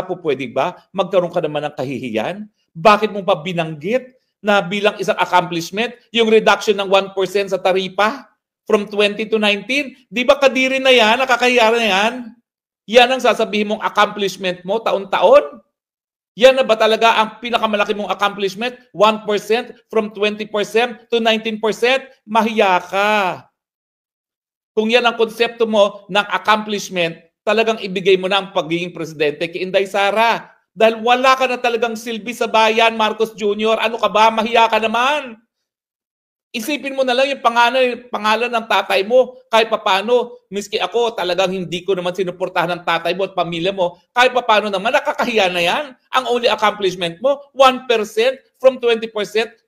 Pwede ba? Magkaroon ka naman ng kahihiyan? Bakit mo pa binanggit na bilang isang accomplishment yung reduction ng 1% sa taripa from 20 to 19? Di ba kadiri na yan? Nakakahiya na yan? Yan ang sasabihin mong accomplishment mo taon-taon? Yan na ba talaga ang pinakamalaki mong accomplishment? 1% from 20% to 19%? Mahiya ka. Kung yan ang konsepto mo ng accomplishment, talagang ibigay mo na ang pagiging presidente kay Inday Sara. Dahil wala ka na talagang silbi sa bayan, Marcos Jr. Ano ka ba? Mahiya ka naman. Isipin mo na lang yung pangalan ng tatay mo. Kahit papano, miski ako, talagang hindi ko naman sinuportahan ng tatay mo at pamilya mo. Kahit papano naman, nakakahiya na yan. Ang only accomplishment mo, 1% from 20%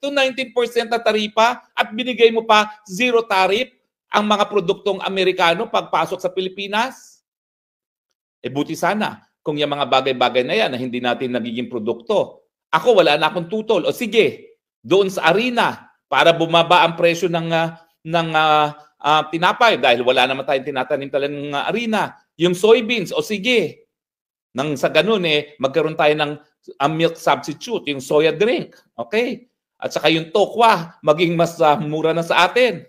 to 19% na taripa at binigay mo pa zero tariff ang mga produktong Amerikano pagpasok sa Pilipinas. Buti sana kung yung mga bagay-bagay na yan na hindi natin nagiging produkto. Ako, wala na akong tutol. O sige, doon sa arena para bumaba ang presyo ng tinapay dahil wala naman tayong tinatanim talagang arena. Yung soybeans, o sige, nang sa ganun magkaroon tayo ng milk substitute, yung soya drink. Okay? At saka yung tokwa, maging mas mura na sa atin.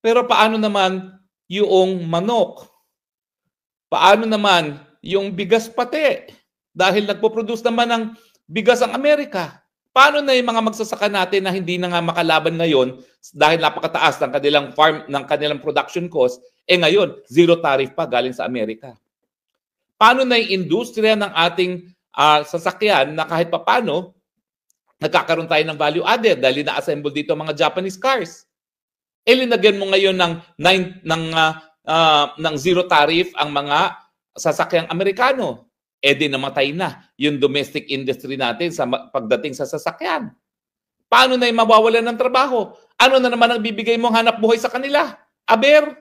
Pero paano naman yung manok? Paano naman yung bigas pati? Dahil nagpo-produce naman ng bigas ang Amerika. Paano na yung mga magsasaka natin na hindi na nga makalaban ngayon dahil napakataas ng kanilang ng kanilang production cost, ngayon zero tariff pa galing sa Amerika? Paano na yung industriya ng ating sasakyan na kahit papano nagkakaroon tayo ng value added dahil na-assemble dito mga Japanese cars? Linagyan mo ngayon ng zero tariff ang mga sasakyang Amerikano. Di namatay na yung domestic industry natin sa pagdating sa sasakyan. Paano na yung mawawalan ng trabaho? Ano na naman ang bibigay mong hanap buhay sa kanila? Aber?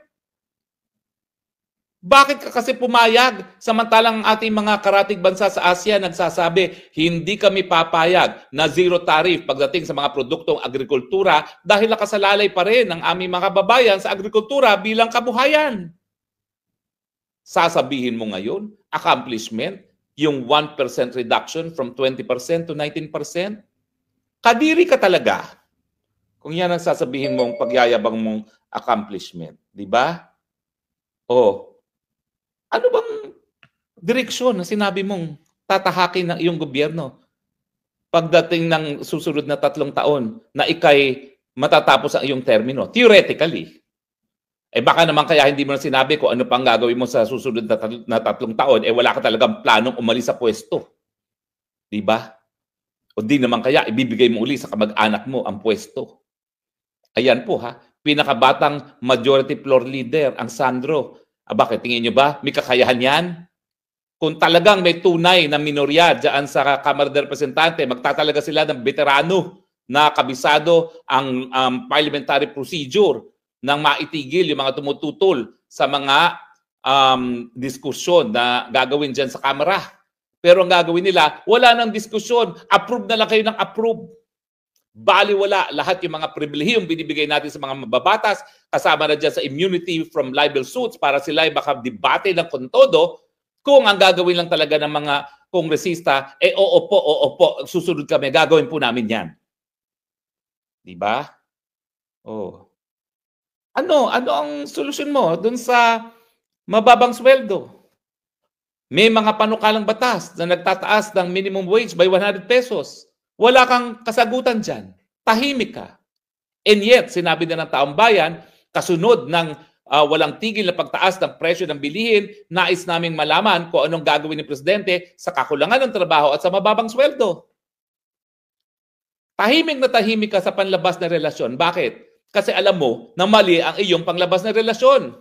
Bakit ka kasi pumayag samantalang ang ating mga karatig bansa sa Asia nagsasabi, hindi kami papayag na zero tariff pagdating sa mga produktong agrikultura dahil nakasalalay pa rin ang aming mga babayan sa agrikultura bilang kabuhayan. Sasabihin mo ngayon, accomplishment, yung 1% reduction from 20% to 19%? Kadiri ka talaga. Kung yan ang sasabihin mong pagyayabang mong accomplishment. Di ba? Ano bang direksyon na sinabi mong tatahakin ng iyong gobyerno pagdating ng susunod na 3 taon na ikay matatapos ang iyong termino? Theoretically. Baka naman kaya hindi mo na sinabi kung ano pang gagawin mo sa susunod na 3 taon, wala ka talagang planong umalis sa pwesto. Di ba? O di naman kaya ibibigay mo uli sa kamag-anak mo ang pwesto. Ayan po pinakabatang majority floor leader, ang Sandro. Bakit tingin nyo ba? May kakayahan yan? Kung talagang may tunay na minorya dyan sa Kamara de Representante, magtatalaga sila ng veterano na kabisado ang parliamentary procedure nang maitigil yung mga tumututol sa mga diskusyon na gagawin dyan sa Kamara. Pero ang gagawin nila, wala nang diskusyon. Approve na lang kayo ng approve. Baliwala lahat yung mga pribilehiyong binibigay natin sa mga mababatas, kasama na dyan sa immunity from libel suits para sila ay baka debate ng kontodo. Kung ang gagawin lang talaga ng mga kongresista, oo po, susunod kami, gagawin po namin yan. Diba? Ano ang solusyon mo dun sa mababang sweldo? May mga panukalang batas na nagtataas ng minimum wage by 100 pesos. Wala kang kasagutan dyan. Tahimik ka. And yet, sinabi na ng taong bayan, kasunod ng walang tigil na pagtaas ng presyo ng bilihin, nais naming malaman kung anong gagawin ni Presidente sa kakulangan ng trabaho at sa mababang sweldo. Tahimik na tahimik ka sa panlabas na relasyon. Bakit? Kasi alam mo na mali ang iyong panglabas na relasyon.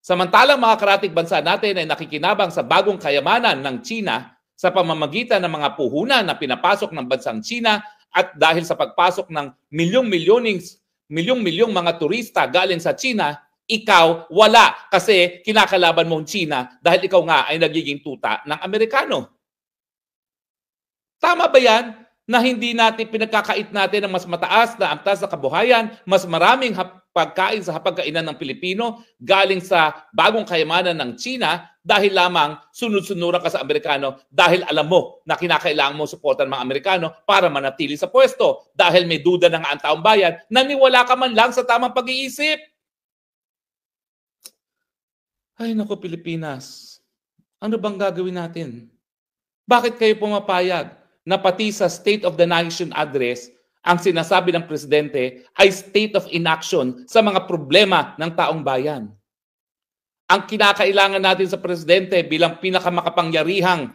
Samantalang mga karatig bansa natin ay nakikinabang sa bagong kayamanan ng China sa pamamagitan ng mga puhunan na pinapasok ng bansang China at dahil sa pagpasok ng milyong-milyong mga turista galing sa China, ikaw wala kasi kinakalaban mo ang China dahil ikaw nga ay nagiging tuta ng Amerikano. Tama ba yan? Na hindi natin pinagkakait natin ng mas mataas na antas na kabuhayan, mas maraming pagkain sa hapagkainan ng Pilipino galing sa bagong kayamanan ng China dahil lamang sunod-sunuran ka sa Amerikano dahil alam mo na kinakailangan mo suportan mga Amerikano para manatili sa pwesto dahil may duda na nga ang taong bayan, naniwala ka man lang sa tamang pag-iisip. Ay naku Pilipinas, ano bang gagawin natin? Bakit kayo pumapayag na pati sa State of the Nation Address, ang sinasabi ng Presidente ay state of inaction sa mga problema ng taong bayan? Ang kinakailangan natin sa Presidente bilang pinakamakapangyarihang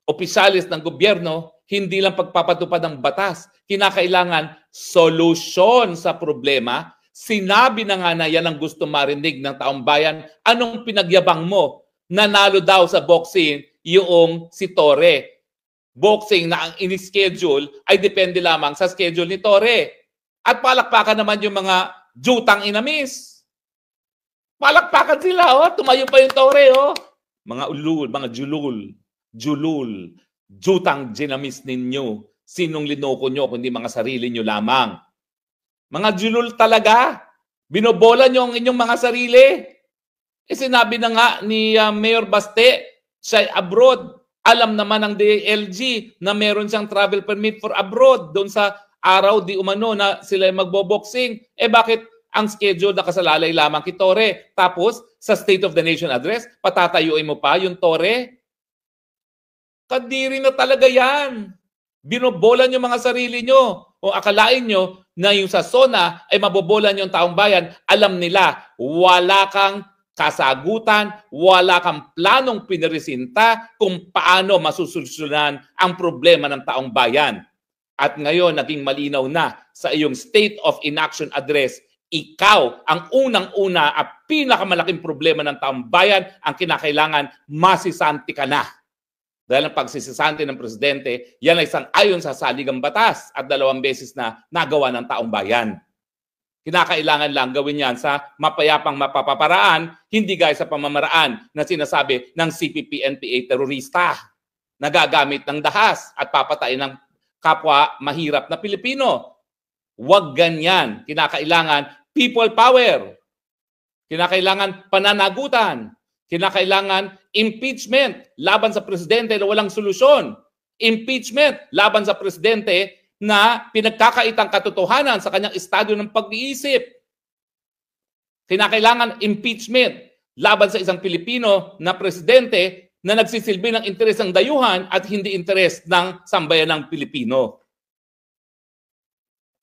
opisyalis ng gobyerno, hindi lang pagpapatupad ng batas. Kinakailangan solusyon sa problema. Sinabi na nga na yan ang gusto marinig ng taong bayan. Anong pinagyabang mo? Nanalo daw sa boxing yung si Torre. Boxing na ang in-schedule ay depende lamang sa schedule ni Torre. At palakpakan naman yung mga jutang inamis. Palakpakan sila, oh. Tumayo pa yung Torre, oh. Mga ulul, mga julul, jutang ginamis ninyo. Sinong linoko nyo kundi mga sarili nyo lamang. Mga julul talaga. Binobola nyo ang inyong mga sarili. Sinabi na nga ni Mayor Baste, siya abroad. Alam naman ng DILG na meron siyang travel permit for abroad doon sa araw di umano na sila magbo-boxing. Bakit ang schedule nakasalalay lamang kay Torre? Tapos sa State of the Nation Address, patatayuin mo pa yung Torre? Kadiri na talaga yan. Binobola nyo mga sarili nyo. O akalain nyo na yung sa SONA ay mabobola nyo ang taong bayan. Alam nila, wala kang kasagutan, wala kang planong pinresinta kung paano masusolusyonan ang problema ng taong bayan. At ngayon, naging malinaw na sa iyong State of Inaction Address, ikaw ang unang-una at pinakamalaking problema ng taong bayan, ang kinakailangan, masisanti ka na. Dahil ang pagsisisanti ng Presidente, yan ay sang-ayon sa saligang batas at 2 beses na nagawa ng taong bayan. Kinakailangan lang gawin yan sa mapayapang mapapaparaan, hindi gaya sa pamamaraan na sinasabi ng CPP-NPA terorista na gagamit ng dahas at papatayin ng kapwa mahirap na Pilipino. Huwag ganyan. Kinakailangan people power. Kinakailangan pananagutan. Kinakailangan impeachment laban sa Presidente na walang solusyon. Impeachment laban sa Presidente na pinagkakaitang katotohanan sa kanyang estado ng pag-iisip. Kinakailangan impeachment laban sa isang Pilipino na Presidente na nagsisilbi ng interes ng dayuhan at hindi interes ng sambayanang Pilipino.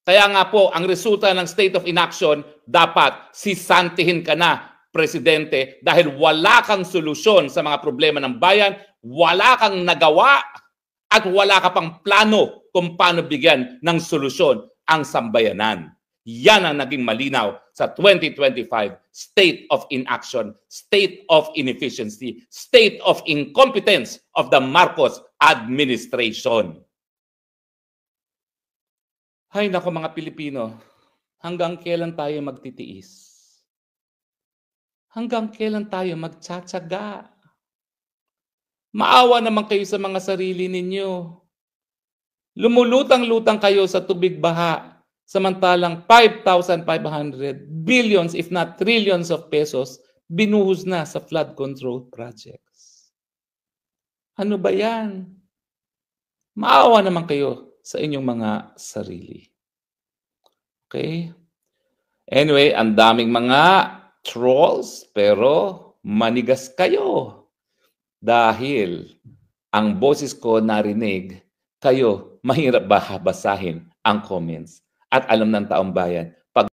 Kaya nga po, ang resulta ng state of inaction, dapat sisantihin ka na, Presidente, dahil wala kang solusyon sa mga problema ng bayan, wala kang nagawa, at wala ka pang plano kung paano bigyan ng solusyon ang sambayanan. Yan ang naging malinaw sa 2025 state of inaction, state of inefficiency, state of incompetence of the Marcos administration. Hay nako mga Pilipino, hanggang kailan tayo magtitiis? Hanggang kailan tayo magtsatsaga? Maawa naman kayo sa mga sarili ninyo. Lumulutang-lutang kayo sa tubig baha, samantalang 5,500 billions if not trillions of pesos binuhos na sa flood control projects. Ano ba yan? Maawa naman kayo sa inyong mga sarili. Okay? Anyway, ang daming mga trolls pero manigas kayo. Dahil ang boses ko narinig, kayo mahirap ba basahin ang comments? At alam ng taong bayan,